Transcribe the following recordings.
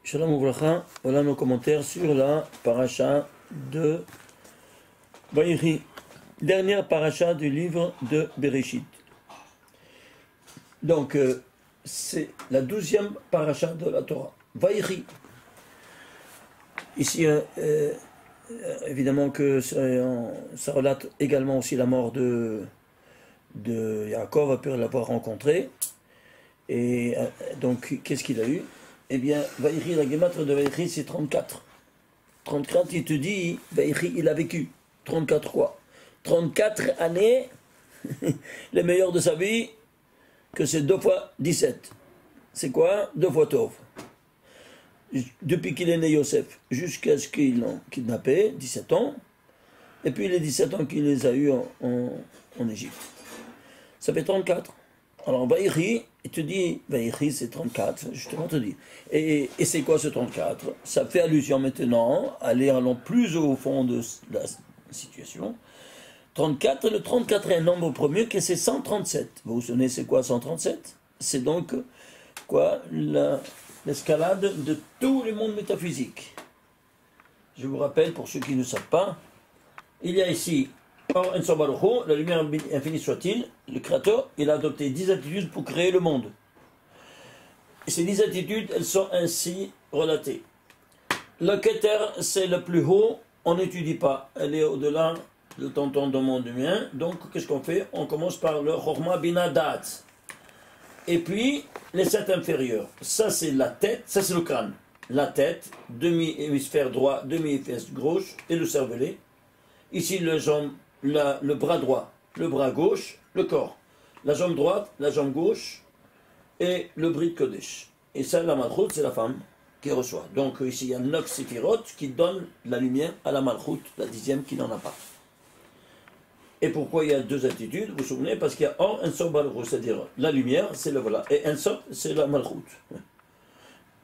Shalom Ouvracha, voilà nos commentaires sur la paracha de Vaïri, dernière paracha du livre de Bereshit. Donc, c'est la 12e paracha de la Torah, Vaïri. Ici, évidemment que ça relate également aussi la mort de Yaakov après l'avoir rencontré. Et donc, qu'est-ce qu'il a eu? Eh bien, Vaïri, la guématre de Vaïri, c'est 34. 34, il te dit, Vaïri, il a vécu. 34 quoi? 34 années, les meilleures de sa vie, que c'est 2 fois 17. C'est quoi? 2 fois Tov. Depuis qu'il est né Yosef, jusqu'à ce qu'ils l'ont kidnappé, 17 ans. Et puis les 17 ans qu'il les a eus en Égypte. Ça fait 34. Alors, Vaïri, il te dit, Vaïri, c'est 34, justement, te dis. Et c'est quoi ce 34? Ça fait allusion maintenant, allons plus au fond de la situation. 34, le 34 est un nombre premier, que c'est 137. Vous vous souvenez, c'est quoi 137? C'est donc, quoi, l'escalade de tout le monde métaphysique. Je vous rappelle, pour ceux qui ne savent pas, il y a ici, Or En Sof Baruch Hu, la lumière infinie soit-il, le Créateur, il a adopté 10 attitudes pour créer le monde. Et ces 10 attitudes, elles sont ainsi relatées. Le Keter, c'est le plus haut, on n'étudie pas, elle est au-delà de ton monde humain. Donc, qu'est-ce qu'on fait? On commence par le Chorma Bina Dat. Et puis, les 7 inférieurs. Ça, c'est la tête, ça, c'est le crâne. La tête, demi-hémisphère droit, demi-hémisphère gauche, et le cervelet. Ici, le bras droit, le bras gauche, le corps. La jambe droite, la jambe gauche, et le Brit Kodesh. Et ça, la Malchut, c'est la femme qui reçoit. Donc ici, il y a 9 séphirot qui donnent la lumière à la Malchut, la 10e qui n'en a pas. Et pourquoi il y a 2 attitudes? Vous vous souvenez? Parce qu'il y a Or En Sof Baruch Hu, c'est-à-dire la lumière, c'est le voilà. Et En Sof, c'est la Malchut.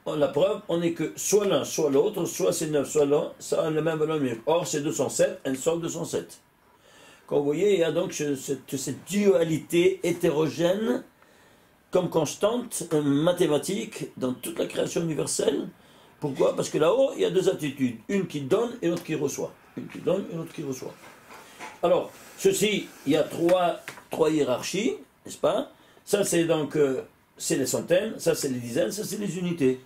La preuve, on n'est que soit l'un, soit l'autre, soit c'est 9, soit l'un, ça a le même valeur numérique. Or, c'est 207, En Sof 207. Quand vous voyez, il y a donc cette dualité hétérogène comme constante mathématique dans toute la création universelle. Pourquoi? Parce que là-haut, il y a 2 attitudes. Une qui donne et l'autre qui reçoit. Une qui donne et l'autre qui reçoit. Alors, ceci, il y a 3 hiérarchies, n'est-ce pas? Ça, c'est donc, c'est les centaines, ça, c'est les dizaines, ça, c'est les unités.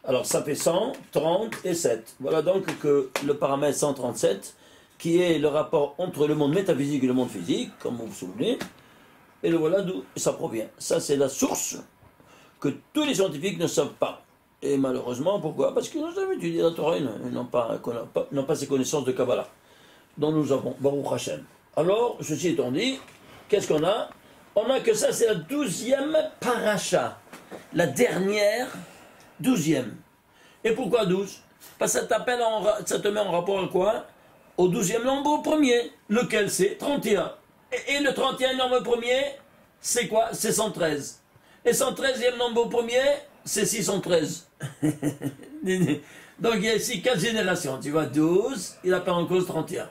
Alors, ça fait 100, 30 et 7. Voilà donc que le paramètre 137, qui est le rapport entre le monde métaphysique et le monde physique, comme vous vous souvenez, et le voilà d'où ça provient. Ça, c'est la source que tous les scientifiques ne savent pas. Et malheureusement, pourquoi? Parce qu'ils n'ont jamais étudié la Torah, ils n'ont pas ces connaissances de Kabbalah, dont nous avons, Baruch Hashem. Alors, ceci étant dit, qu'est-ce qu'on a? On a que ça, c'est la 12e paracha, la dernière 12e. Et pourquoi 12? Parce que ça te met en rapport à quoi? Au 12e nombre premier, lequel c'est 31. Et le 31e nombre premier, c'est quoi? C'est 113. Et 113e nombre premier, c'est 613. Donc il y a ici 4 générations. Tu vois, 12, il appelle en cause 31.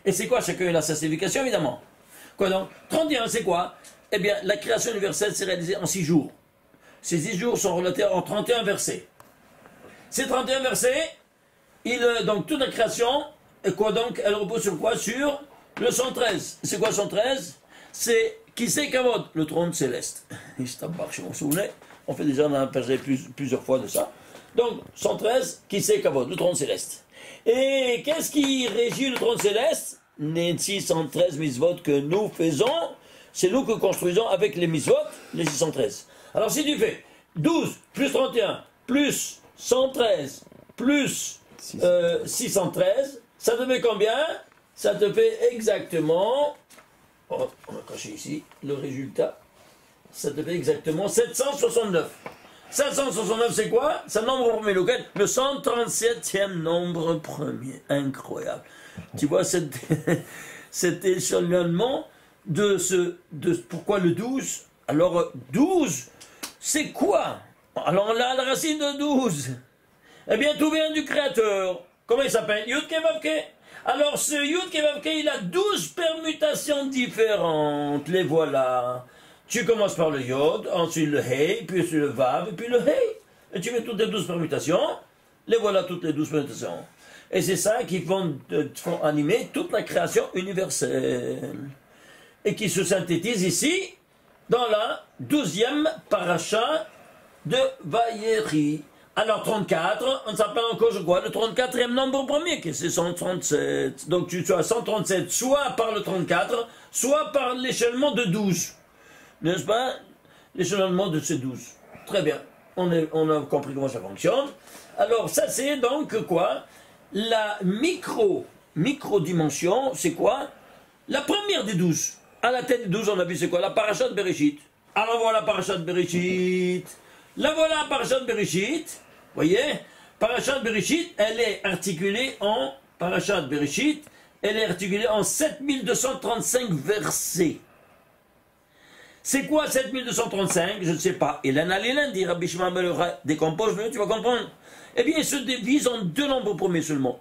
Et c'est quoi? Chacun a sa signification, évidemment. Quoi donc? 31, c'est quoi? Eh bien, la création universelle s'est réalisée en 6 jours. Ces 6 jours sont relatés en 31 versets. Ces 31 versets, donc toute la création, et quoi donc? Elle repose sur quoi? Sur le 113. C'est quoi 113? C'est qui c'est Kavod? Le trône céleste. Je vous vous souvenez? On fait déjà, on a parlé plusieurs fois de ça. Donc, 113, qui c'est Kavod? Le trône céleste. Et qu'est-ce qui régit le trône céleste? Les 613 mitzvot que nous faisons, c'est nous que construisons avec les mitzvot, les 613. Alors si tu fais 12 plus 31 plus 113 plus 613, ça te fait combien? Ça te fait exactement, on va cacher ici le résultat, ça te fait exactement 769. 769 c'est quoi? C'est un nombre premier, lequel? Le 137e nombre premier. Incroyable. Tu vois cet échelonnement de pourquoi le 12? Alors 12, c'est quoi? Alors là, la racine de 12, eh bien tout vient du Créateur. Comment il s'appelle? Yud Ke Vav Ke. Alors ce Yud Ke Vav Ke, il a 12 permutations différentes. Les voilà. Tu commences par le Yod, ensuite le Hey, puis le Vav, et puis le Hey. Et tu mets toutes les 12 permutations, les voilà toutes les 12 plantations. Et c'est ça qui font animer toute la création universelle. Et qui se synthétise ici, dans la 12e paracha de Vaïeri. Alors 34, on s'appelle encore, je crois, le 34e nombre premier, qui c'est 137. Donc tu as 137, soit par le 34, soit par l'échelonnement de 12. N'est-ce pas? L'échelonnement de ces 12. Très bien. On a compris comment ça fonctionne. Alors ça c'est donc quoi? La micro-dimension, c'est quoi? La première des 12. À la tête des 12, on a vu c'est quoi? La paracha de Bereshit. Alors voilà la paracha de Bereshit. La voilà la paracha de Bereshit. Voyez, Parashat Bereshit, elle est articulée en Parashat Bereshit, elle est articulée en 7235 versets. C'est quoi 7235? Je ne sais pas. Et l'analyse, dit Rabbi Shimon ben Yochai, décompose, tu vas comprendre. Eh bien, il se divise en deux nombres premiers seulement.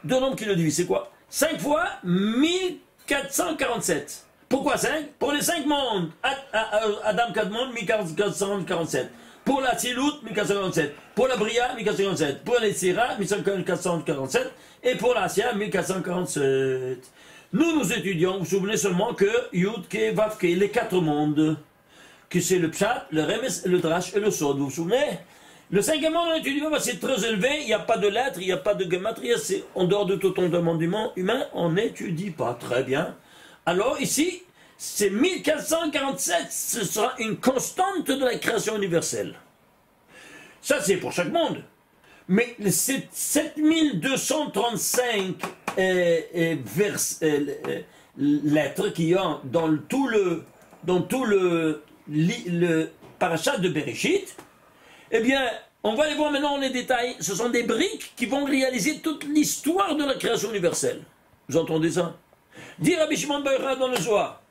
Deux nombres qui le divisent, c'est quoi? 5 fois 1447. Pourquoi 5? Pour les 5 mondes. Adam Kadmon, 1447. Pour la Tzilut, 1447. Pour la Bria, 1447. Pour les Sira, 1447. Et pour la Asya, 1447. Nous étudions, vous vous souvenez seulement que Yud, Ke, Vav, Ke, les 4 mondes. Que c'est le Pshat, le Remes, le Drash et le Sod. Vous vous souvenez? Le 5e monde, on étudie pas, c'est très élevé. Il n'y a pas de lettres, il n'y a pas de gematria. C'est en dehors de tout entendement humain, on n'étudie pas. Très bien. Alors ici, c'est 1447, ce sera une constante de la création universelle. Ça, c'est pour chaque monde. Mais ces 7235 lettres qu'il y a dans tout le parachat de Bereshit, eh bien, on va les voir maintenant en les détails. Ce sont des briques qui vont réaliser toute l'histoire de la création universelle. Vous entendez ça? Dit Rabbi Shimon ben Yochai dans le Zohar.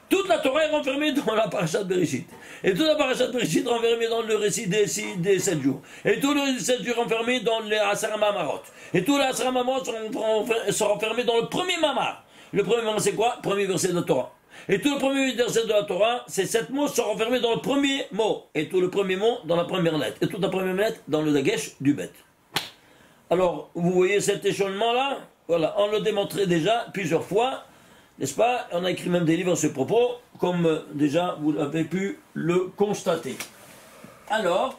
Toute la Torah est renfermée dans la paracha de Bereshit. Et toute la paracha de Bereshit est renfermée dans le récit des 7 jours. Et tous les 7 jours renfermés dans les Asara Mamarot. Et tous les Asara Mamarot sont renfermés dans le premier Mamar. Le premier Mamar, c'est quoi? Premier verset de la Torah. Et tout le premier verset de la Torah, ces 7 mots sont renfermés dans le premier mot. Et tout le premier mot dans la première lettre. Et toute la première lettre dans le Dagesh du Bet. Alors, vous voyez cet échelonnement-là? Voilà, on le démontrait déjà plusieurs fois. N'est-ce pas? On a écrit même des livres à ce propos, comme déjà vous avez pu le constater. Alors,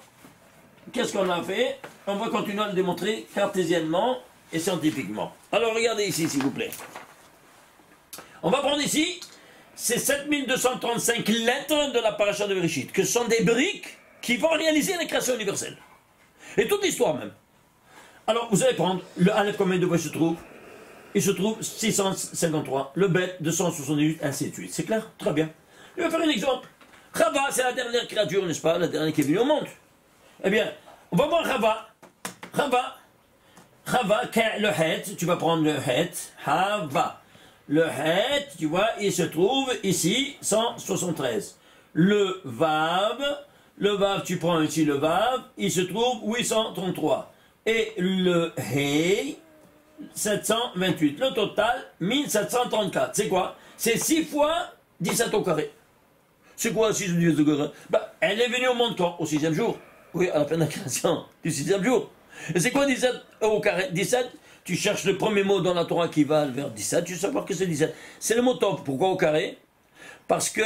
qu'est-ce qu'on a fait? On va continuer à le démontrer cartésiennement et scientifiquement. Alors, regardez ici, s'il vous plaît. On va prendre ici ces 7235 lettres de la paracha de Bereshit, que ce sont des briques qui vont réaliser la création universelle. Et toute l'histoire même. Alors, vous allez prendre le Aleph, combien de fois il se trouve? Il se trouve 653, le Bet 278, ainsi de suite. C'est clair? Très bien. Je vais faire un exemple. Chava, c'est la dernière créature, n'est-ce pas? La dernière qui est venue au monde. Eh bien, on va voir Chava. Chava, le Het, tu vas prendre le Het. Chava. Le Het, tu vois, il se trouve ici, 173. Le Vav, tu prends ici le Vav, il se trouve 833. Et le Hei, 728. Le total, 1734. C'est quoi? C'est 6 fois 17 au carré. C'est quoi 6 fois 17 au carré? Bah, elle est venue au monde quand? Au 6e jour. Oui, à la fin de la création du 6e jour. Et c'est quoi 17 au carré? 17, tu cherches le premier mot dans la Torah qui va vers 17, tu sais savoir que c'est 17. C'est le mot Tov. Pourquoi au carré? Parce que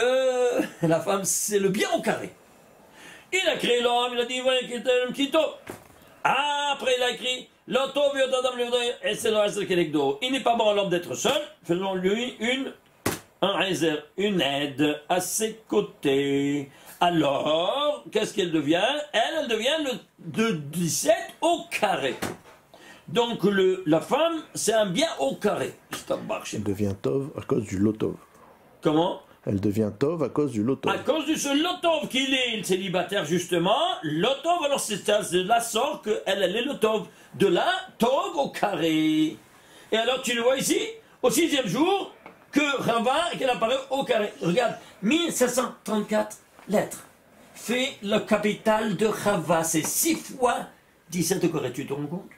la femme, c'est le bien au carré. Il a créé l'homme, il a dit, voilà, qui Tov. Après, il a écrit, et c'est le Ezer Kelekdo. Il n'est pas bon à l'homme d'être seul, faisons-lui une aide à ses côtés. Alors, qu'est-ce qu'elle devient? Elle devient de 17 au carré. Donc, la femme, c'est un bien au carré. Elle devient Tov à cause du Lotov. Comment? Elle devient Tov à cause du Lotov. À cause de ce Lotov qu'il est, le célibataire justement, Lotov, alors c'est de la sorte qu'elle est le Tov. De là, Tov au carré. Et alors tu le vois ici, au 6e jour, que Rava, qu'elle apparaît au carré. Regarde, 1734 lettres. Fait le capital de Rava, c'est 6 fois 17 au carré, tu te rends compte?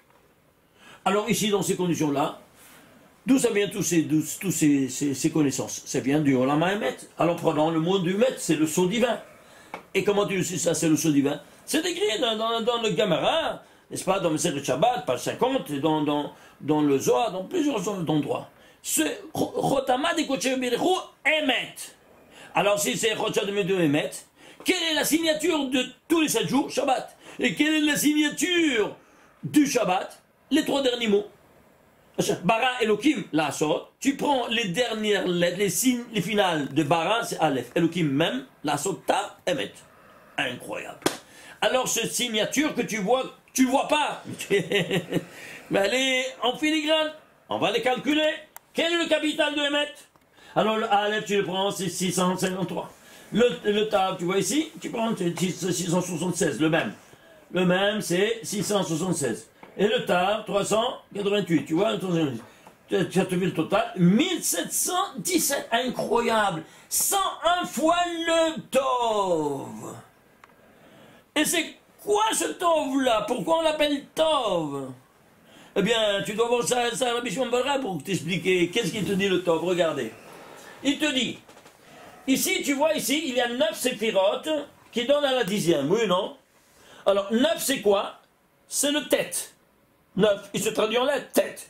Alors ici, dans ces conditions-là, d'où ça vient tous ces connaissances? Ça vient du Olam HaEmet. Alors prenons le mot du Met, c'est le sceau divin. Et comment tu sais ça, c'est le sceau divin? C'est écrit dans le Gemara, n'est-ce pas, dans le Shabbat, page 50, dans le Zohar, dans plusieurs endroits. Ce Chotama de Kodesh Berichu Emet. Alors si c'est Chotama de Emet, quelle est la signature de tous les 7 jours? Shabbat. Et quelle est la signature du Shabbat? Les 3 derniers mots. Bara Elohim, la sot. Tu prends les dernières lettres, les signes, les finales de Bara, c'est Aleph. Elohim même, la sot, ta, Emet. Incroyable. Alors cette signature que tu vois pas. Mais elle est en filigrane. On va les calculer. Quel est le capital de Emet? Alors le Aleph, tu le prends, c'est 653. Le Tav, tu vois ici, tu prends 676, le même. Le même, c'est 676. Et le Tav, 388, tu vois, tu as vu le total, 1717, incroyable. 101 fois le Tov. Et c'est quoi ce Tov-là? Pourquoi on l'appelle Tov? Eh bien, tu dois voir ça à Rabbi Shimon bar Yochai pour t'expliquer. Qu'est-ce qu'il te dit le Tov? Regardez. Il te dit, ici, tu vois, ici, il y a 9 séphirotes qui donnent à la 10e, oui ou non? Alors, 9, c'est quoi? C'est le tête. 9, il se traduit en lettres, tête.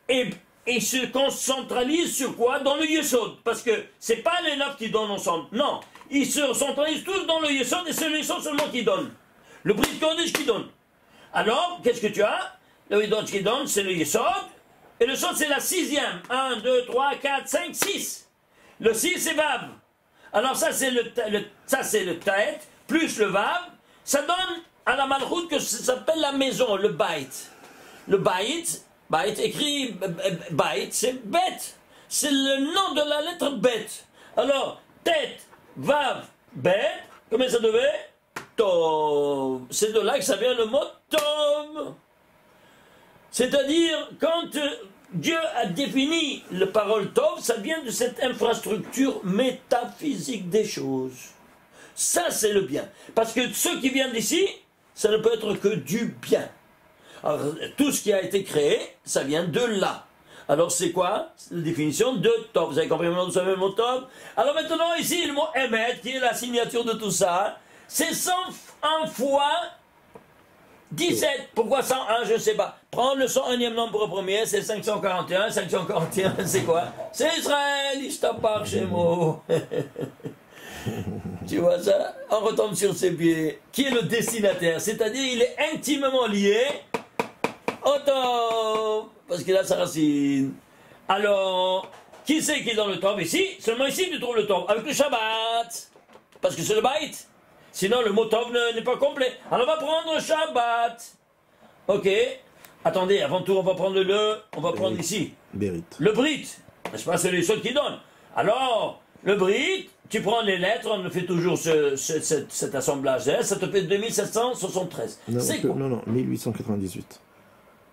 Et il se concentralise sur quoi? Dans le Yesod. Parce que c'est pas les 9 qui donnent ensemble. Non, ils se centralisent tous dans le Yesod et c'est le Yesod seulement qui donne. Le Brit Kodesh qui donne. Alors, qu'est-ce que tu as? Le Brit qui donne, c'est le Yesod. Et le Sod, c'est la 6e. 1, 2, 3, 4, 5, 6. Le 6, c'est Vav. Alors ça, c'est le tête, plus le Vav. Ça donne à la Malchut que ça s'appelle la maison, le Bait. Le Bait, écrit Bait, c'est bête. C'est le nom de la lettre bête. Alors, tête, Vav, bête, comment ça devait? Tov. C'est de là que ça vient le mot Tov. C'est-à-dire, quand Dieu a défini le parole Tov, ça vient de cette infrastructure métaphysique des choses. Ça, c'est le bien. Parce que ce qui vient d'ici, ça ne peut être que du bien. Alors, tout ce qui a été créé, ça vient de là. Alors, c'est quoi la définition de Tov? Vous avez compris maintenant, vous savez le mot Tov? Alors maintenant, ici, le mot Emet, qui est la signature de tout ça, c'est 101 fois 17. Pourquoi 101? Je ne sais pas. Prends le 101e nombre premier, c'est 541. 541, c'est quoi? C'est Israël, Ishtabach Shemo. Tu vois ça? On retombe sur ses pieds. Qui est le destinataire? C'est-à-dire, il est intimement lié au Tov, parce qu'il a sa racine. Alors, qui c'est qui est dans le Tov ici? Seulement ici, tu trouves le Tov, avec le Shabbat. Parce que c'est le Bait. Sinon, le mot Tov n'est pas complet. Alors, on va prendre le Shabbat. Ok. Attendez, avant tout, on va prendre prendre ici. Berit. Le Brit. N'est-ce pas? C'est les seuls qui donnent. Alors, le Brit, tu prends les lettres, on fait toujours cet assemblage-là, ça te fait 2773. C'est quoi? Non, 1898.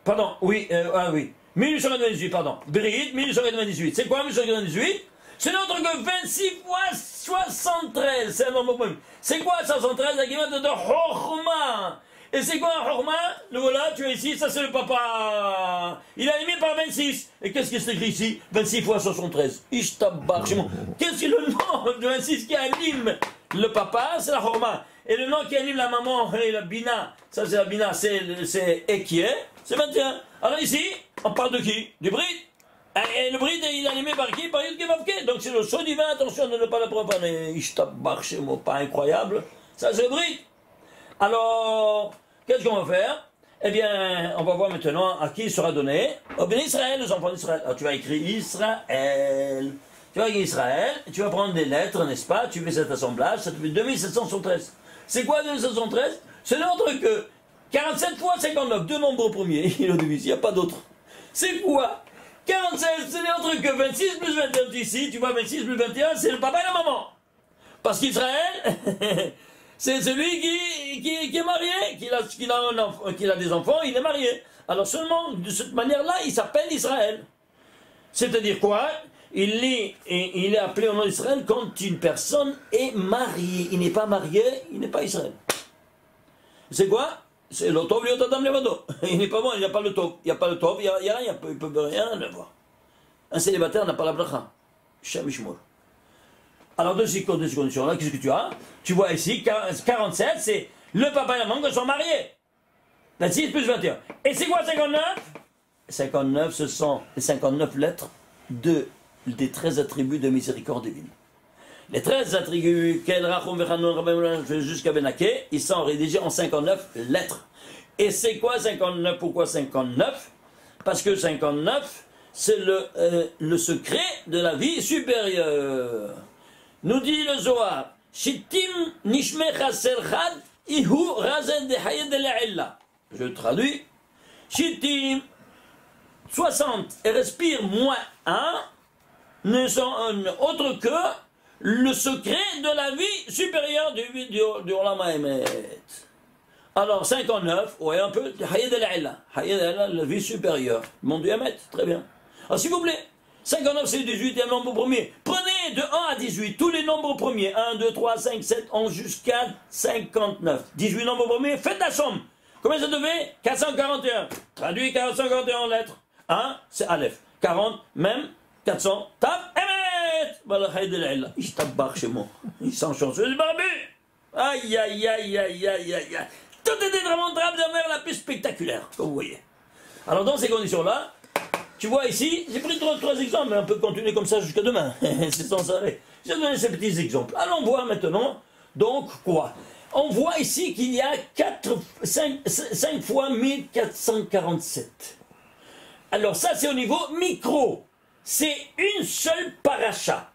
Pardon, oui, oui. 1898, pardon. Brit, 1898. C'est quoi 1898? C'est notre que 26 fois 73. C'est un nombre même. C'est quoi 73? La guillemette de Chochma. Et c'est quoi un Chochma? Le voilà, tu es ici, ça c'est le papa. Il est animé par 26. Et qu'est-ce qui s'écrit ici? 26 fois 73. Ishtabach. Qu'est-ce que le nom de 26 qui anime le papa? C'est la Chochma. Et le nom qui anime la maman, et la Bina, ça c'est la Bina, c'est Ekie, c'est 21. Alors ici, on parle de qui? Du Brit. Et le Brit, il est animé par qui? Par Yud Kevavke. Donc c'est le saut divin, attention de ne pas le profaner. Ishtabach, c'est pas incroyable. Ça c'est le Brit. Alors, qu'est-ce qu'on va faire? Eh bien, on va voir maintenant à qui sera donné. Au bien Israël, aux enfants d'Israël. Alors tu vas écrire Israël. Tu vas écrire Israël, tu vas prendre des lettres, n'est-ce pas? Tu fais cet assemblage, ça te fait 2773. C'est quoi 2713? C'est l'autre que 47 fois 59, deux nombres premiers. Il n'y a pas d'autre. C'est quoi? 47, c'est l'autre que 26 plus 21 ici. Tu vois, 26 plus 21, c'est le papa et la maman. Parce qu'Israël, c'est celui qui est marié, qui a des enfants, il est marié. Alors seulement, de cette manière-là, il s'appelle Israël. C'est-à-dire quoi? Il est appelé au nom d'Israël quand une personne est mariée. Il n'est pas marié, il n'est pas Israël. C'est quoi? C'est le Tov, Adam Levado. Il n'est pas bon, il n'y a pas le Tov. Il n'y a pas le Tov, il n'y a rien, il ne peut rien avoir. Un célibataire n'a pas la bracha. Shem Ishmor. Alors, de ces conditions-là, qu'est-ce que tu as? Tu vois ici, 47, c'est le papa et la maman qui sont mariés. 26 plus 21. Et c'est quoi 59? 59, ce sont les 59 lettres des 13 attributs de miséricorde divine. Les 13 attributs, jusqu'à Benaké, ils sont rédigés en 59 lettres. Et c'est quoi 59? Pourquoi 59? Parce que 59, c'est le secret de la vie supérieure. Nous dit le Zohar, Shittim nishmecha serchad ihu razen de hayed le'ella. Je traduis, Shittim, 60 et respire moins 1 ne sont autre que le secret de la vie supérieure du Olam Haemet. Alors 59, ouais un peu, Hayed el-Illa, la vie supérieure, le monde du Hamet, très bien. Alors s'il vous plaît, 59 c'est 18 et un nombre premier. Prenez de 1 à 18 tous les nombres premiers, 1, 2, 3, 5, 7, 11 jusqu'à 59. 18 nombres premiers, faites la somme. Combien ça devait? 441. Traduit 441 en lettres. 1, c'est Aleph. 40, même, 400, Tav, Emet. Voilà, Hayed el-Illa. Il tabarre chez moi. Il sent chanceux, le barbu. Aïe, aïe, aïe, aïe, aïe, aïe, aïe. Tout était vraiment drame de mer la plus spectaculaire, comme vous voyez. Alors dans ces conditions-là, tu vois ici, j'ai pris trois exemples, mais on peut continuer comme ça jusqu'à demain. C'est sans arrêt. J'ai donné ces petits exemples. Allons voir maintenant, donc quoi? On voit ici qu'il y a 5 fois 1447. Alors ça c'est au niveau micro. C'est une seule paracha.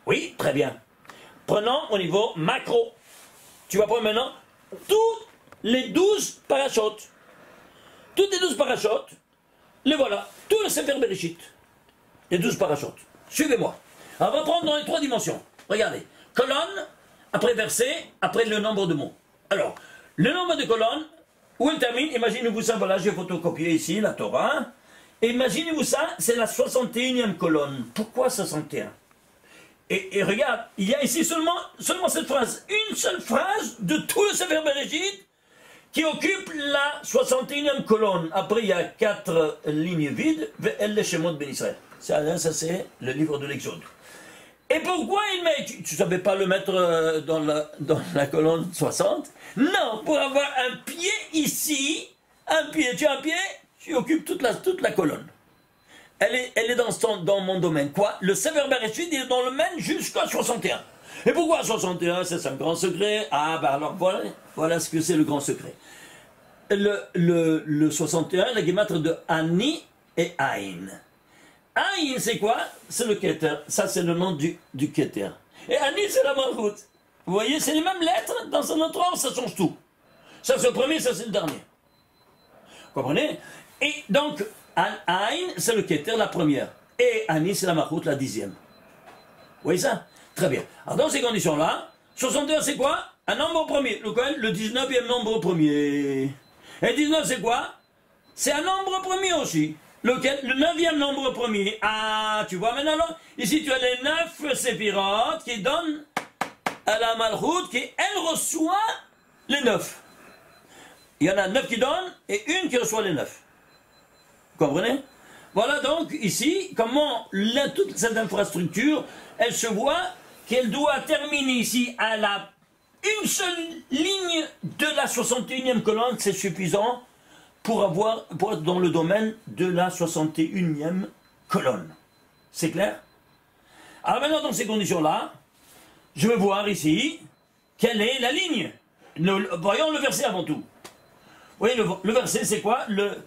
Oui, très bien. Prenons au niveau macro. Tu vas prendre maintenant toutes les 12 parachutes. Toutes les 12 parachutes, les voilà. Tout le Sefer Bereshit. Les 12 parachutes. Suivez-moi. Alors, on va prendre dans les 3 dimensions. Regardez. Colonne, après verset, après le nombre de mots. Alors, le nombre de colonnes, où elle termine, imaginez-vous ça, voilà, j'ai photocopié ici la Torah. Et imaginez-vous ça, c'est la 61e colonne. Pourquoi 61? Et regarde, il y a ici seulement cette phrase, une seule phrase de tout le Sefer Bereshit qui occupe la 61e colonne. Après, il y a 4 lignes vides, Ve'el les Shemot Ben Israël. Ça, c'est le livre de l'Exode. Et pourquoi il met, tu ne savais pas le mettre dans la colonne 60? Non, pour avoir un pied ici, un pied, tu as un pied, tu occupes toute la colonne. Elle est dans mon domaine. Quoi? Le Sefer Bereshit, il est dans le domaine jusqu'à 61. Et pourquoi 61? C'est un grand secret. Ah, bah alors voilà ce que c'est le grand secret. Le 61, la guématre de Ani et Aïn. Aïn, c'est quoi? C'est le Keter. Ça, c'est le nom du Keter. Et Ani, c'est la Malchut. Vous voyez, c'est les mêmes lettres. Dans un autre ordre, ça change tout. Ça, c'est le premier, ça, c'est le dernier. Vous comprenez? Et donc, Aïn, c'est le Keter, la première. Et Ani, c'est la Malchut, la 10e. Vous voyez ça? Très bien. Alors, dans ces conditions-là, 61, c'est quoi? Un nombre premier. Le 19e nombre premier. Et 19, c'est quoi? C'est un nombre premier aussi. Lequel? Le 9e nombre premier. Ah, tu vois maintenant là? Ici, tu as les 9 séphirotes qui donnent à la Malchut, qui, elle, reçoit les 9. Il y en a 9 qui donnent et une qui reçoit les 9. Vous comprenez? Voilà donc ici comment toute cette infrastructure, elle se voit qu'elle doit terminer ici à une seule ligne de la 61e colonne, c'est suffisant pour être dans le domaine de la 61e colonne. C'est clair? Alors maintenant, dans ces conditions-là, je vais voir ici quelle est la ligne. Voyons le verset avant tout. Vous voyez, le verset, c'est quoi? Le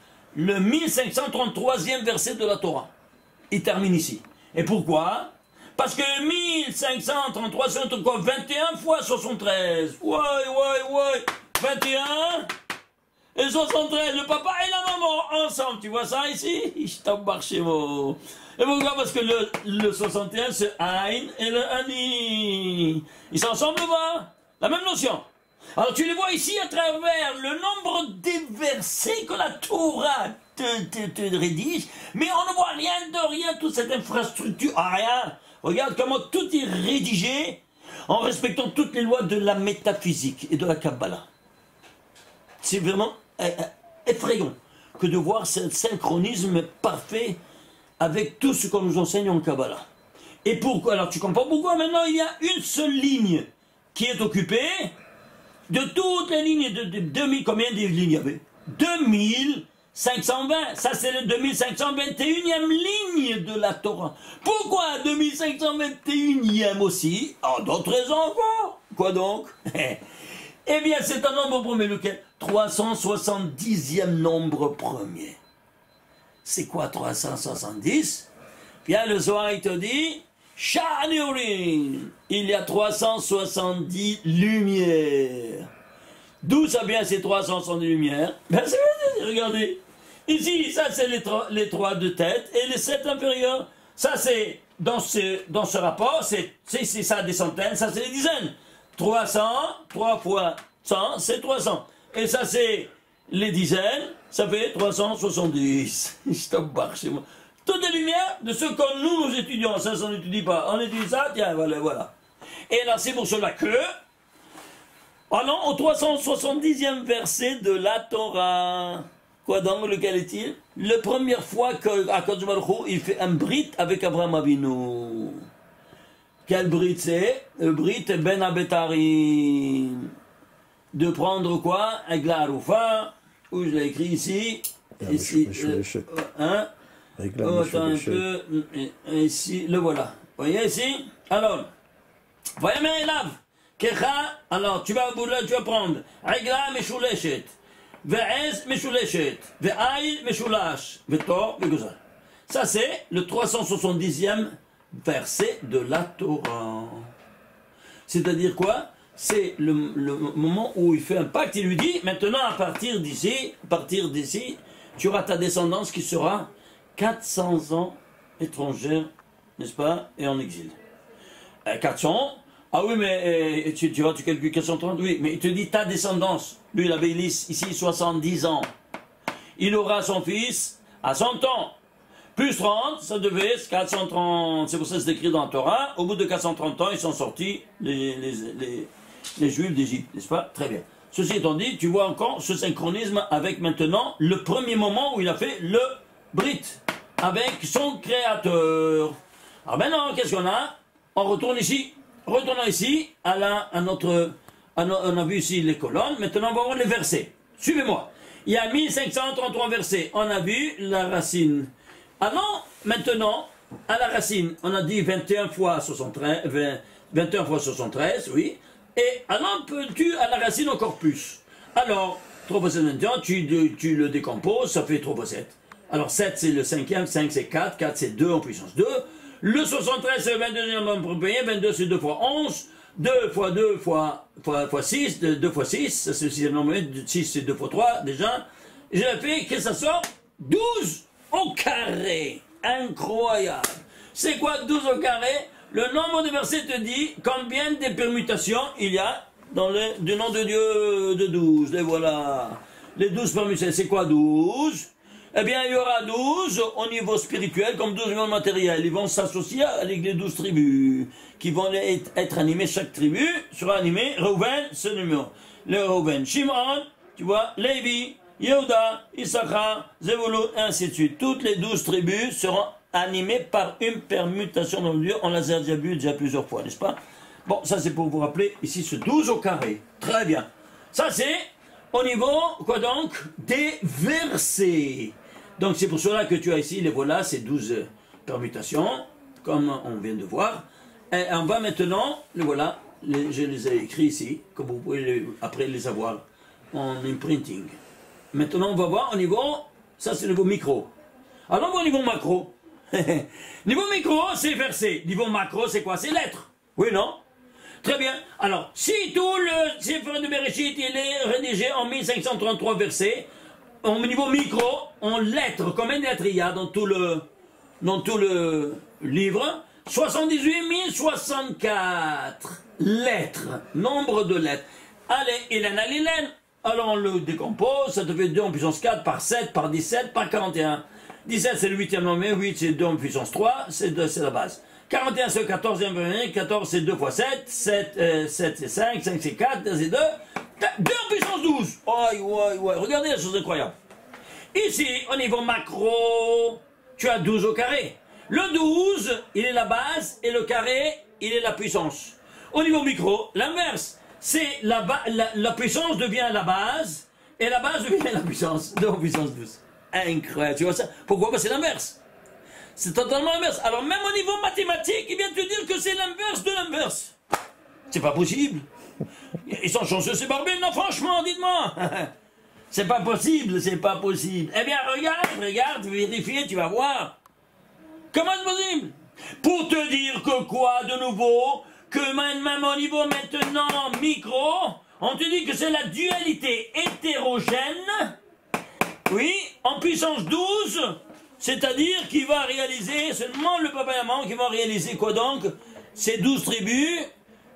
1533e verset de la Torah. Il termine ici. Et pourquoi? Parce que 1533, c'est quoi? 21 fois 73. Ouais. 21 et 73. Le papa et la maman ensemble. Tu vois ça ici? Je t'embarque chez moi. Et pourquoi? Parce que le 61, c'est Aïn et le Ani. Ils sont ensemble ou pas? La même notion. Alors tu les vois ici à travers le nombre des versets que la Torah te rédige, mais on ne voit rien de rien, toute cette infrastructure, rien. Regarde comment tout est rédigé en respectant toutes les lois de la métaphysique et de la Kabbalah. C'est vraiment effrayant que de voir ce synchronisme parfait avec tout ce qu'on nous enseigne en Kabbalah. Et pourquoi? Alors tu comprends pourquoi maintenant il y a une seule ligne qui est occupée de toutes les lignes de 2000, combien de lignes il y avait? 2520. Ça, c'est le 2521e ligne de la Torah. Pourquoi 2521e aussi? En d'autres raisons encore. Quoi donc? Eh bien, c'est un nombre premier, lequel? 370e nombre premier. C'est quoi 370? Bien, le soir, il te dit, Sha'aniurin, il y a 370 lumières. D'où ça vient ces 370 lumières? Ben, c'est bien, regardez. Ici, ça, c'est les 3 de tête, et les 7 inférieurs. Ça, c'est, dans ce rapport, c'est ça des centaines, ça, c'est des dizaines. 300, 3 fois 100, c'est 300. Et ça, c'est les dizaines, ça fait 370. Stop bar chez moi. Toutes les lumières de ce que nous étudions, ça, on n'étudie pas. On étudie ça, tiens, voilà. Et là, c'est pour cela que, allons au 370e verset de la Torah. Quoi donc, lequel est-il? La première fois qu'Akadosh Baruch Hu, il fait un brit avec Abraham Avinu. Quel brit c'est? Le brit ben Abetari. De prendre quoi? Avec la Haroufa, où je l'ai écrit ici. Ici. Hein? Attends un peu. Ici, le voilà. Vous voyez ici? Alors, voyez mes lave. Kecha, alors tu vas prendre. Aigla Meshuleshet. Ve'ez Meshuleshet. Ve'aïl Meshulash. Ve'tor Ve'gozal. Ça, c'est le 370e verset de la Torah. C'est-à-dire quoi? C'est le moment où il fait un pacte, il lui dit, maintenant à partir d'ici, tu auras ta descendance qui sera 400 ans étrangère, n'est-ce pas, et en exil. 400, ah oui, mais tu calcules 430, oui, mais il te dit ta descendance. Lui, il avait ici 70 ans. Il aura son fils à 100 ans. Plus 30, ça devait être 430, c'est pour ça que c'est écrit dans la Torah. Au bout de 430 ans, ils sont sortis, les Juifs d'Égypte, n'est-ce pas? Très bien. Ceci étant dit, tu vois encore ce synchronisme avec maintenant le premier moment où il a fait le Brit avec son créateur. Alors maintenant, qu'est-ce qu'on a? On retourne ici. Retournons ici, on a vu ici les colonnes, maintenant on va voir les versets. Suivez-moi. Il y a 1533 versets. On a vu la racine. Alors, maintenant, à la racine, on a dit 21 fois 73, 21 fois 73, oui. Et alors, peux-tu à la racine encore plus? Alors, 3 fois 7, 21, tu le décomposes, ça fait 3 fois 7. Alors, 7 c'est le 5e, 5 c'est 4, 4 c'est 2 en puissance 2. Le 73 c'est le 22e nombre premier, 22 c'est 2 fois 11, 2 fois 2 fois 6, 2 fois 6, ça c'est le 6e nombre, 6 c'est 2 fois 3 déjà. J'ai fait que ça sort 12 au carré. Incroyable. C'est quoi 12 au carré? Le nombre de versets te dit combien de permutations il y a dans du nom de Dieu de 12. Et voilà. Les 12 permutations, c'est quoi 12? Eh bien, il y aura 12 au niveau spirituel comme 12 au niveau matériel. Ils vont s'associer avec les 12 tribus qui vont être animées. Chaque tribu sera animée. Reuven, ce numéro. Le Reuven. Shimon, tu vois, Lévi, Yehuda, Issachar, Zevulun, et ainsi de suite. Toutes les 12 tribus seront animées par une permutation dans le Dieu. On les a déjà vu plusieurs fois, n'est-ce pas? Bon, ça c'est pour vous rappeler ici ce 12 au carré. Très bien. Ça c'est au niveau, quoi donc, des versets. Donc c'est pour cela que tu as ici, les voilà, ces 12 permutations, comme on vient de voir. Et on va maintenant, les voilà, je les ai écrits ici, comme vous pouvez après les avoir en imprinting. Maintenant on va voir au niveau, ça c'est le niveau micro. Alors on va au niveau macro. Niveau micro, c'est versets. Niveau macro, c'est quoi? C'est lettres. Oui, non? Très bien. Alors, si tout le Sefer de Bereshit, il est rédigé en 1533 versets, au niveau micro, en lettres, combien de lettres il y a dans tout le livre? 78 064 lettres. Nombre de lettres. Allez, Hélène à l'Hélène. Alors on le décompose, ça te fait 2 en puissance 4 par 7, par 17, par 41. 17 c'est le 8e nommé, 8 c'est 2 en puissance 3, c'est la base. 41 c'est le 14e, 14 c'est 2 fois 7, 7 c'est 5, 5 c'est 4, 2 c'est 2, 2 en puissance 12. Ouais, regardez la chose incroyable. Ici, au niveau macro, tu as 12 au carré. Le 12, il est la base, et le carré, il est la puissance. Au niveau micro, l'inverse. C'est la puissance devient la base, Et la base devient la puissance 2 en puissance 12. Incroyable, tu vois ça? Pourquoi? Parce que c'est l'inverse. C'est totalement l'inverse. Alors même au niveau mathématique, il vient te dire que c'est l'inverse de l'inverse. C'est pas possible. Ils sont chanceux ces barbus? Non, franchement, dites-moi. C'est pas possible, c'est pas possible. Eh bien, regarde, vérifie, tu vas voir. Comment c'est possible? Pour te dire que quoi, de nouveau? Que même au niveau maintenant micro, on te dit que c'est la dualité hétérogène, oui, en puissance 12, c'est-à-dire qu'il va réaliser, seulement le papa et la maman qui vont réaliser quoi donc? Ces 12 tribus,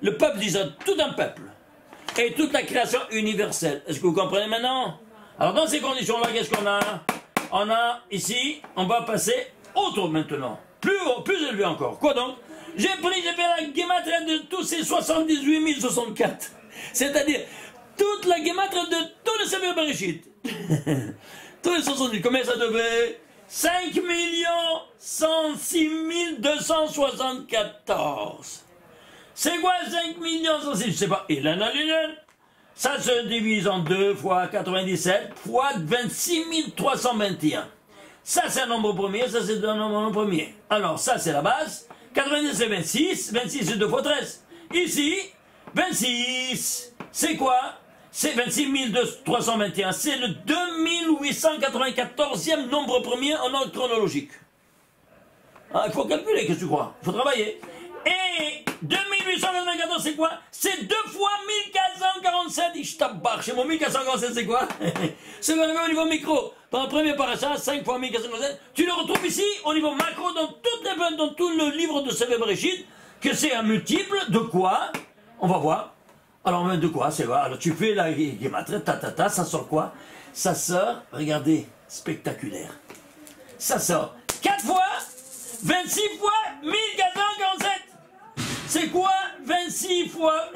le peuple d'Israël, tout un peuple, et toute la création universelle. Est-ce que vous comprenez maintenant? Alors dans ces conditions-là, qu'est-ce qu'on a? On a ici, on va passer autre maintenant, plus haut, plus élevé encore. Quoi donc? J'ai fait la guématrie de tous ces 78 064. C'est-à-dire, toute la guématrie de tous les Sefer Bereshit. Tous les 70. Combien ça devait? 5 106 274. C'est quoi 5 106? Je sais pas. Il en a l'une. Ça se divise en 2 fois 97 fois 26 321. Ça c'est un nombre premier, ça c'est un nombre premier. Alors ça c'est la base. 90 c'est 26, 26 c'est 2 fois 13. Ici, 26, c'est quoi? C'est 26 321, c'est le 2894e nombre premier en ordre chronologique. Ah, il faut calculer, qu'est-ce que tu crois? Il faut travailler. Et 2894 c'est quoi? C'est 2 fois 1447, je tabarre chez moi, 1447 c'est quoi? C'est le même au niveau micro. Dans le premier paracha, 5 fois 1447, tu le retrouves ici au niveau macro dans tout le livre de Sefer Bereshit, que c'est un multiple de quoi? On va voir. Alors, de quoi? C'est quoi? Alors, tu fais la guématrie, ça sort quoi? Ça sort, regardez, spectaculaire. Ça sort 4 fois 26 fois 1447. C'est quoi 26 fois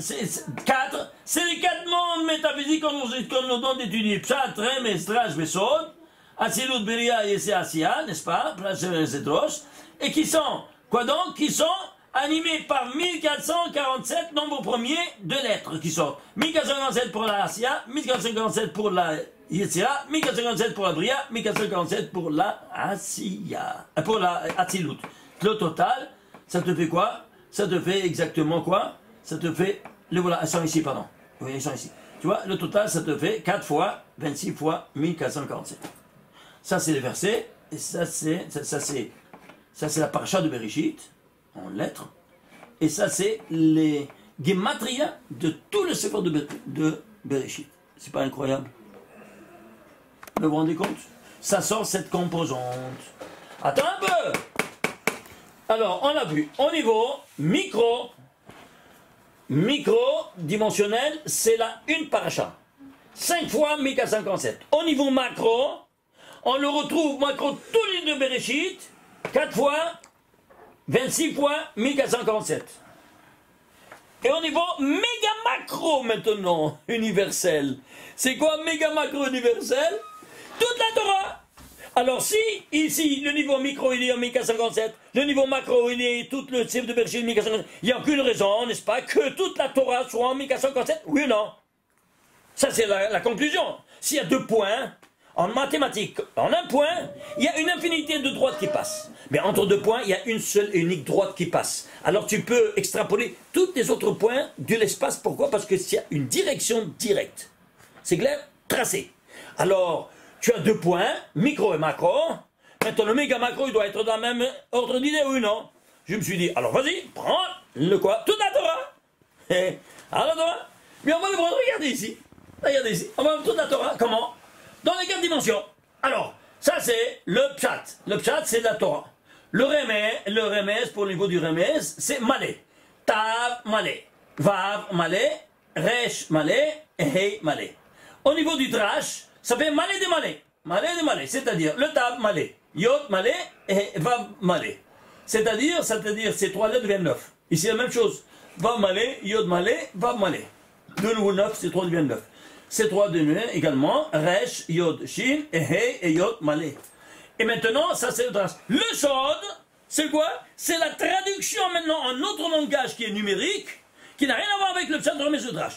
4? C'est les 4 mondes métaphysiques qu'on nous donne d'étudier. Pshat, Remes, Drash, Besod, Atzilut, Beria, Yesé, Asiya, n'est-ce pas? Et qui sont, quoi donc? Qui sont animés par 1447 nombres premiers de lettres qui sortent. 1447 pour la Asiya, 1447 pour la Yetzira, 1447 pour la Bria, 1447 pour la Asiya, pour la Atzilut. Le total, ça te fait quoi? Ça te fait exactement quoi? Ça te fait, les voilà, elles sont ici, pardon. Oui, elles sont ici. Tu vois, le total, ça te fait 4 fois 26 fois 1447. Ça, c'est les versets, et ça, c'est la paracha de Bereshit, en lettres, et ça, c'est les gematria de tout le sefer de Bereshit. C'est pas incroyable? Vous vous rendez compte? Ça sort cette composante. Attends un peu! Alors, on a vu, au niveau micro-dimensionnel, c'est la une paracha. 5 fois 1457. Au niveau macro, on le retrouve, macro, tous les deux Bereshit, 4 fois, 26 fois 1447. Et au niveau méga macro maintenant, universel. C'est quoi méga macro universel? Toute la Torah. Alors si, ici, le niveau micro il est en 1457, le niveau macro il est tout le Sefer de Bereshit 1457, il n'y a aucune raison, n'est-ce pas, que toute la Torah soit en 1457, oui ou non? Ça c'est la conclusion. S'il y a 2 points, en mathématiques, en un point, il y a une infinité de droites qui passent. Mais entre 2 points, il y a une seule et unique droite qui passe. Alors tu peux extrapoler tous les autres points de l'espace. Pourquoi? Parce qu'il y a une direction directe. C'est clair? Tracé. Alors, tu as 2 points, micro et macro. Maintenant, le méga macro, il doit être dans le même ordre d'idée, oui ou non? Je me suis dit, alors vas-y, prends le quoi? Toute la Torah. Alors la Torah. Mais on va le prendre, regardez ici. Regardez ici. On va prendre toute la Torah. Comment? Dans les 4 dimensions. Alors, ça c'est le pshat. Le pshat, c'est la Torah. Le remez, pour le niveau du remez, c'est malé. Tav, malé. Vav, malé. Resh, malé. Et Hei, malé. Au niveau du drash, ça fait malé de malé. Malé de malé. C'est-à-dire le tav, malé. Yod, malé. Et vav, malé. C'est-à-dire, ces 3 lettres deviennent 9. Ici, la même chose. Vav, malé. Yod, malé. Vav, malé. De nouveau 9, ces 3 deviennent 9. Ces 3 deviennent également Resh, Yod, Shin, et Hei, et Yod, malé. Et maintenant, ça c'est le drash. Le Sod, c'est quoi? C'est la traduction maintenant en autre langage qui est numérique, qui n'a rien à voir avec le pshat, mais le drash.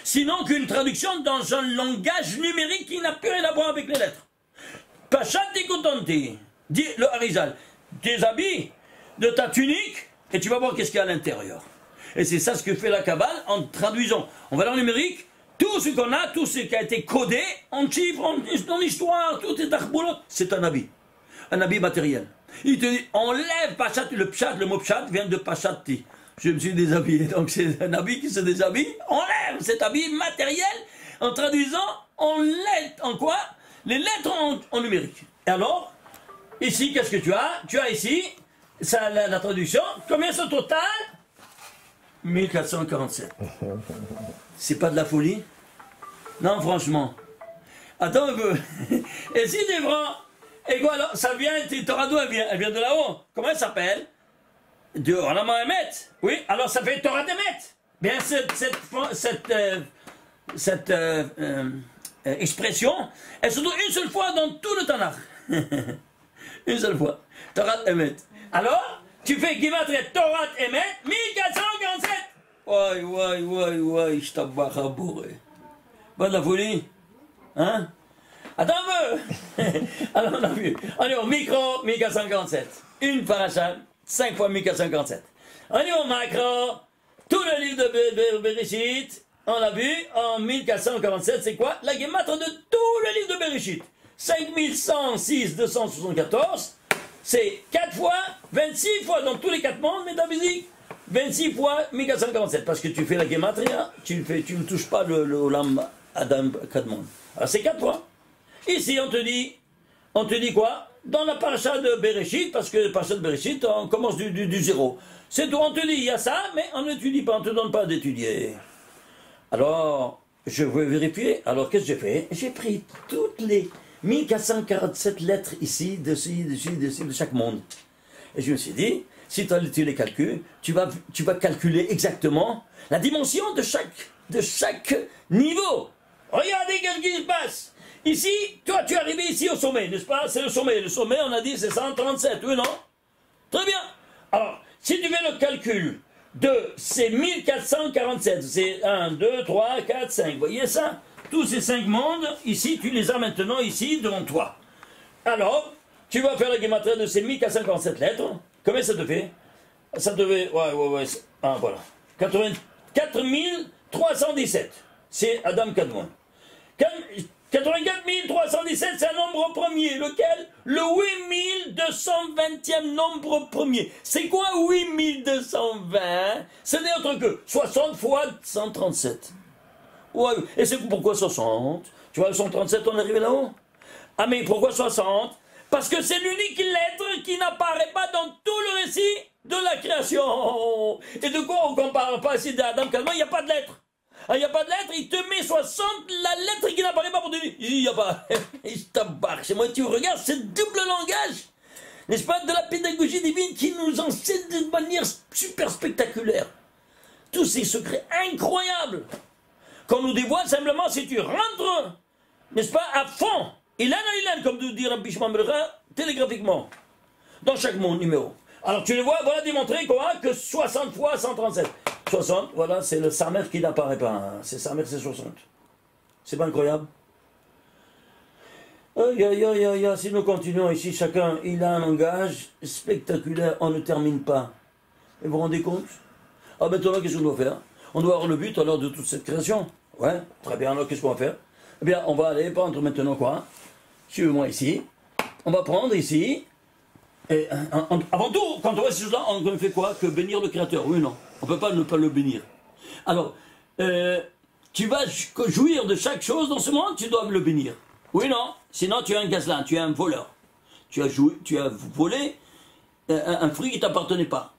sinon qu'une traduction dans un langage numérique qui n'a plus rien à voir avec les lettres. Pachati Kotanti, dit le Harizal, tes habits de ta tunique, et tu vas voir qu'est-ce qu'il y a à l'intérieur. Et c'est ça ce que fait la Kabbale en traduisant. On va dans le numérique, tout ce qu'on a, tout ce qui a été codé, en chiffres, en histoire, tout est arboulot, c'est un habit matériel. Il te dit, enlève Pachat, le pchat, le mot pchat vient de Pachati. Je me suis déshabillé, donc c'est un habit qui se déshabille, enlève cet habit matériel en traduisant en lettres, en quoi? Les lettres en numérique. Et alors, ici, qu'est-ce que tu as? Tu as ici, ça, la traduction, combien c'est au total? 1447. C'est pas de la folie? Non, franchement. Attends un peu. Et si tu prends... Et quoi alors? Ça vient, Torah d'où elle vient? Elle vient de là-haut. Comment elle s'appelle? De Orama Emet. Oui, alors ça fait Torah d'Emet. Bien, cette expression, elle se trouve une seule fois dans tout le Tanakh. Une seule fois. Torah Emet. Alors, tu fais Gimatria Torah Emet, 1447. Ouais, je t'abbarre à bourrer. Pas de la folie? Hein? Attends un peu. Alors on a vu. On est au micro, 1447. Une paracha, 5 fois 1447. On est au macro, tout le livre de Bereshit, on l'a vu, en 1447, c'est quoi? La guématre de tout le livre de Bereshit. 5106, 274, c'est 4 fois, 26 fois dans tous les 4 mondes, métaphysique. 26 fois 1447, parce que tu fais la guématria, tu ne touches pas le Olam Adam Kadmon. Alors c'est 4 fois. Ici on te dit quoi? Dans la paracha de Bereshit, parce que la paracha de Bereshit, on commence du zéro. C'est tout, on te dit il y a ça, mais on n'étudie pas, on ne te donne pas d'étudier. Alors, je veux vérifier. Alors qu'est-ce que j'ai fait? J'ai pris toutes les 1447 lettres ici, dessus, de chaque monde. Et je me suis dit, si tu les calcules, tu vas calculer exactement la dimension de chaque niveau. Regardez ce qui se passe. Ici, toi, tu es arrivé ici au sommet, n'est-ce pas? C'est le sommet. Le sommet, on a dit, c'est 137, oui, non? Très bien. Alors, si tu fais le calcul de ces 1447, c'est 1, 2, 3, 4, 5, vous voyez ça? Tous ces 5 mondes, ici, tu les as maintenant ici devant toi. Alors, tu vas faire la guématria de ces 1447 lettres. Combien ça te fait? Ça te fait, ouais, ah, voilà. 84 317. C'est Adam Kadmon. 84 317, c'est un nombre premier. Lequel? Le 8220e nombre premier. C'est quoi 8220? Ce n'est autre que 60 fois 137. Ouais, et c'est pourquoi 60? Tu vois, le 137, on est arrivé là-haut. Ah, mais pourquoi 60? Parce que c'est l'unique lettre qui n'apparaît pas dans tout le récit de la création. Et de quoi on compare pas ici d'Adam Kadmon? Il n'y a pas de lettre. Ah, il n'y a pas de lettre, il te met 60 la lettre qui n'apparaît pas pour te dire. Il n'y a pas. Il t'embarque. Chez moi, tu regardes ce double langage, n'est-ce pas, de la pédagogie divine qui nous enseigne de manière super spectaculaire. Tous ces secrets incroyables qu'on nous dévoile simplement si tu rentres, n'est-ce pas, à fond. Ilan, comme nous dit Rabbi Shimon Melcha, télégraphiquement, dans chaque monde numéro. Alors tu le vois, voilà démontré quoi, que 60 fois 137. 60, voilà, c'est le Samer qui n'apparaît pas. Hein. C'est Samer, c'est 60. C'est pas incroyable? Si nous continuons ici, chacun, il a un langage spectaculaire, on ne termine pas. Et vous vous rendez compte? Ah, maintenant, qu'est-ce qu'on doit faire? On doit avoir le but alors de toute cette création. Ouais, très bien, alors qu'est-ce qu'on va faire? Eh bien, on va aller prendre maintenant quoi? Suivez-moi ici. On va prendre ici. Et, avant tout, quand on voit ces choses-là, on ne fait quoi? Que bénir le Créateur. Oui, non. On ne peut pas ne pas le bénir. Alors, tu vas jouir de chaque chose dans ce monde, tu dois le bénir. Oui, non. Sinon, tu es un gazlin, tu es un voleur. Tu as volé un fruit qui ne t'appartenait pas.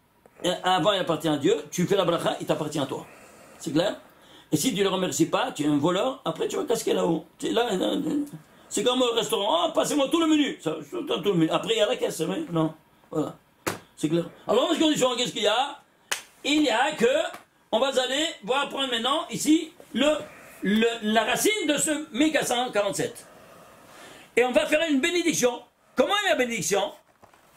Avant, il appartient à Dieu. Tu fais la bracha, il t'appartient à toi. C'est clair? Et si tu ne le remercies pas, tu es un voleur, après tu vas casquer là-haut. C'est comme au restaurant. Ah, passez-moi tout le menu. Après, il y a la caisse, mais non. Voilà. C'est clair. Alors, dans ces conditions, qu'est-ce qu'il y a? Il y a que, on va aller voir prendre maintenant ici la racine de ce 1447. Et on va faire une bénédiction. Comment est la bénédiction?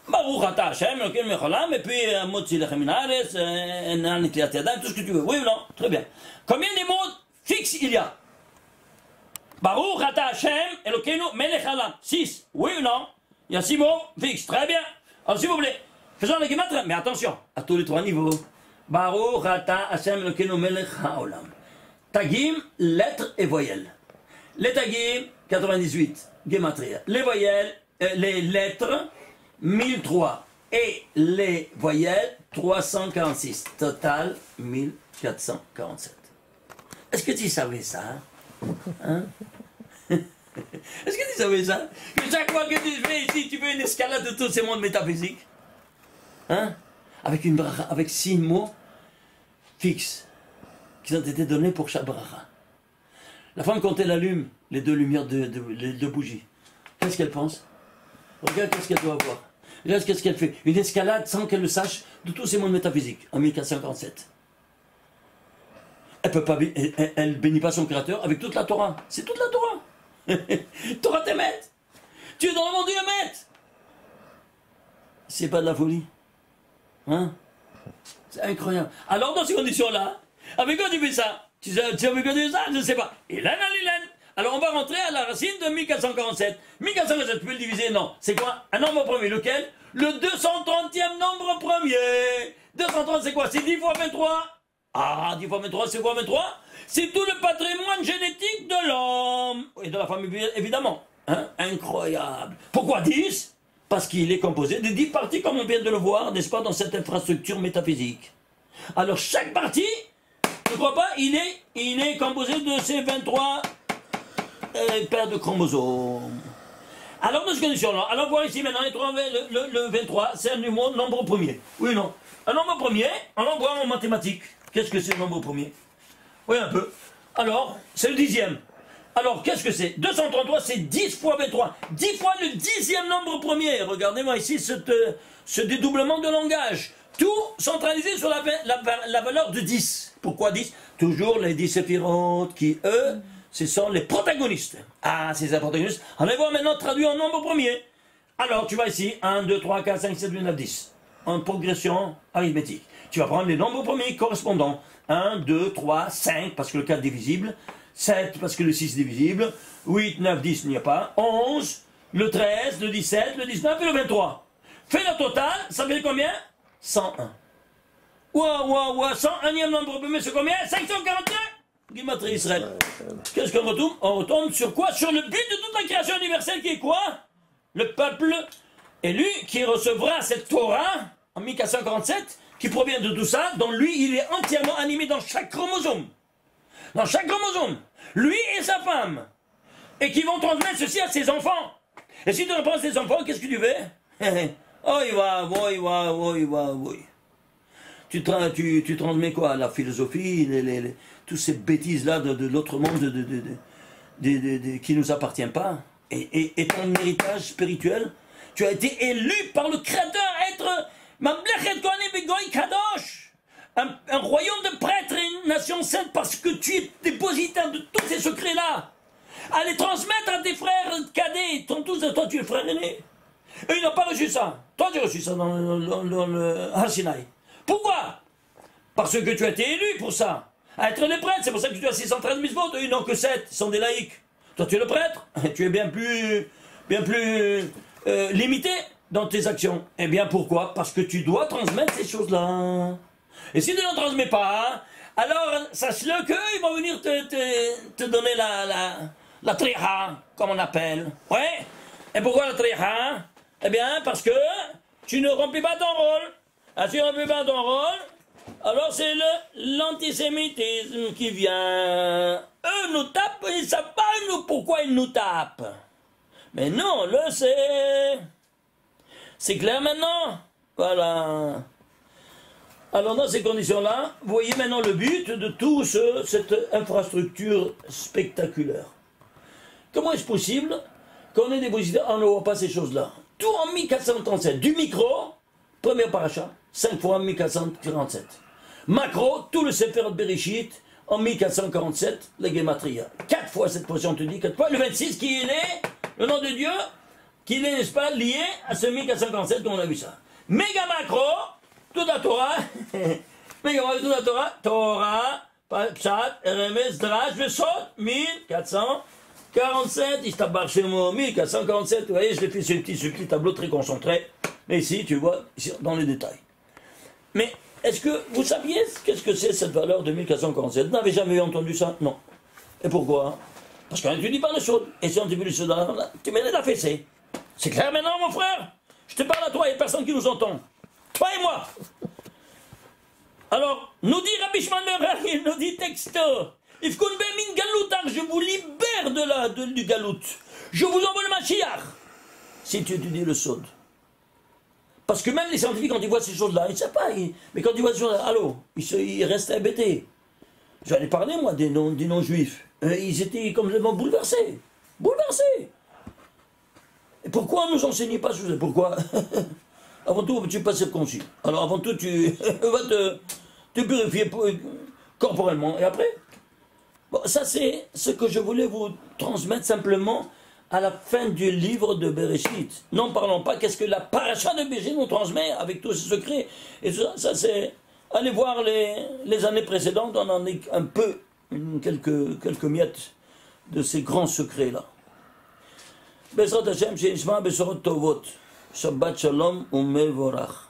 Baruch ata Hashem, Elokeinu melech haolam, et puis Motzi lechem min haaretz, tout ce que tu veux. Oui ou non? Très bien. Combien des mots fixe il y a. Baruch ata Hashem Elokeinu melech haolam. 6, oui ou non? Il y a 6 mots fixes, très bien. Alors s'il vous plaît, faisons les guématries, mais attention, à tous les 3 niveaux. Baruch ata Hashem Elokeinu melech haolam. Tagim, lettres et voyelles. Les tagim, 98, guématria. Les voyelles, les lettres, 1003. Et les voyelles, 346. Total, 1447. Est-ce que tu savais ça? Hein? Est-ce que tu savais ça? Que chaque fois que tu fais ici, tu fais une escalade de tous ces mondes métaphysiques? Hein? Avec une bracha, avec 6 mots fixes qui ont été donnés pour chaque bracha. La femme, quand elle allume les 2 lumières les 2 bougies, qu'est-ce qu'elle pense? Regarde qu'est-ce qu'elle doit voir. Regarde qu'est-ce qu'elle fait. Une escalade sans qu'elle le sache de tous ces mondes métaphysiques en 1447. Elle bénit pas son créateur avec toute la Torah. C'est toute la Torah. Torah t'émet. Tu es dans le monde du Émet. C'est pas de la folie. Hein? C'est incroyable. Alors dans ces conditions-là, avec quoi tu fais ça? Tu sais avec quoi tu fais ça? Je ne sais pas. Ilan alilan. Alors on va rentrer à la racine de 1447. 1447, tu peux le diviser? Non. C'est quoi? Un nombre premier. Lequel? Le 230e nombre premier. 230 c'est quoi? C'est 10 fois 23. Ah, 10 fois 23, c'est quoi 23? C'est tout le patrimoine génétique de l'homme. Et de la famille, évidemment. Hein? Incroyable. Pourquoi 10? Parce qu'il est composé de 10 parties, comme on vient de le voir, n'est-ce pas, dans cette infrastructure métaphysique. Alors, chaque partie, ne crois pas, il est composé de ces 23 paires de chromosomes. Alors, dans cette condition-là, alors voir ici maintenant, le 23, c'est un nombre premier. Oui ou non? Un nombre premier, on l'envoie en mathématiques. Qu'est-ce que c'est le nombre premier? Oui, un peu. Alors, c'est le 10e. Alors, qu'est-ce que c'est? 233, c'est 10 fois 23. 10 fois le 10e nombre premier. Regardez-moi ici ce dédoublement de langage. Tout centralisé sur la valeur de 10. Pourquoi 10? Toujours les 10 séphirotes qui, eux, ce sont les protagonistes. Ah, c'est les protagonistes. On va voir maintenant traduit en nombre premier. Alors, tu vas ici, 1, 2, 3, 4, 5, 7, 8, 9, 10. En progression arithmétique. Tu vas prendre les nombres premiers correspondants. 1, 2, 3, 5, parce que le 4 est divisible. 7, parce que le 6 est divisible. 8, 9, 10, il n'y a pas. 11, le 13, le 17, le 19 et le 23. Fais le total, ça fait combien? 101. Ouah, 101e nombre premier, c'est combien? 541. Guimatrie Israël. Qu'est-ce qu'on retombe? On retombe sur quoi? Sur le but de toute la création universelle qui est quoi? Le peuple élu qui recevra cette Torah en 1447, qui provient de tout ça, dont lui, il est entièrement animé dans chaque chromosome. Dans chaque chromosome. Lui et sa femme. Et qui vont transmettre ceci à ses enfants. Et si tu reprends ses enfants, qu'est-ce que tu fais? Oh, il va. Tu transmets quoi? La philosophie, toutes ces bêtises-là de l'autre monde qui ne nous appartient pas. Et ton héritage spirituel, tu as été élu par le Créateur à être Mamlechet Kohanim Begoy Kadosh, un royaume de prêtres et une nation sainte, parce que tu es dépositaire de tous ces secrets-là. À les transmettre à tes frères cadets, toi tu es le frère aîné. Et ils n'ont pas reçu ça. Toi tu as reçu ça dans le Hasinaï. Pourquoi? Parce que tu as été élu pour ça. À être les prêtres, c'est pour ça que tu as 613 mitzvot, eux ils n'ont que 7, ils sont des laïcs. Toi tu es le prêtre, tu es bien plus limité dans tes actions. Eh bien pourquoi? Parce que tu dois transmettre ces choses-là. Et si tu n'en transmets pas, alors sache-le qu'ils vont venir te donner la triha, comme on appelle. Ouais. Et pourquoi la triha? Eh bien parce que tu ne remplis pas ton rôle. Ah, tu ne remplis pas ton rôle, alors c'est l'antisémitisme qui vient. Eux nous tapent, ils ne savent pas nous pourquoi ils nous tapent. Mais nous, on le sait. C'est clair maintenant? Voilà. Alors dans ces conditions-là, vous voyez maintenant le but de toute cette infrastructure spectaculaire. Comment est-ce possible qu'on ait déposité, on ne voit pas ces choses-là? Tout en 1437, du micro, premier paracha, 5 fois 1447. Macro, tout le Sefer Bereshit, en 1447, la Gematria. 4 fois cette portion, te dit 4 fois. Le 26 qui est né, le nom de Dieu, qui est, n'est-ce pas, lié à ce 1447 comme on a vu ça. Méga macro, toute la Torah, méga macro, toute la Torah, Pshat, Remes, Drash, Vesot, 1447, Ishtabar Shemo, 1447, vous voyez, je l'ai fait ce petit tableau très concentré, mais ici, tu vois, dans les détails. Mais, est-ce que vous saviez qu'est-ce que c'est cette valeur de 1447? Vous n'avez jamais entendu ça? Non. Et pourquoi? Parce qu'on n'étudie pas le Sod. Et si on étudie le Sod, tu mets la fessée. C'est clair maintenant, mon frère? Je te parle à toi, il n'y a personne qui nous entend. Toi et moi. Alors, nous dit Rabbi Shimon ben Yochai, nous dit texto, Ifkun bemin galoutar, je vous libère du galout. Je vous envoie le Mashiach. Si tu étudies le Sod. Parce que même les scientifiques, quand ils voient ces choses-là, ils ne savent pas. Mais quand ils voient ces choses-là, allô, ils restent embêtés. J'en ai parlé, moi, des non-juifs. Ils étaient complètement bouleversés. Bouleversés. Et pourquoi on ne nous enseigne pas ce que pourquoi? Avant tout, tu passes circoncis. Alors avant tout, tu vas te purifier corporellement. Et après, bon, ça c'est ce que je voulais vous transmettre simplement à la fin du livre de Bereshit. N'en parlons pas, qu'est-ce que la paracha de Bereshit nous transmet avec tous ces secrets. Et ça c'est, allez voir les années précédentes, on en est un peu, quelques miettes de ces grands secrets-là. Bezrat Hashem, Sheishma Besorot Tovot. Shabbat Shalom Umevorach.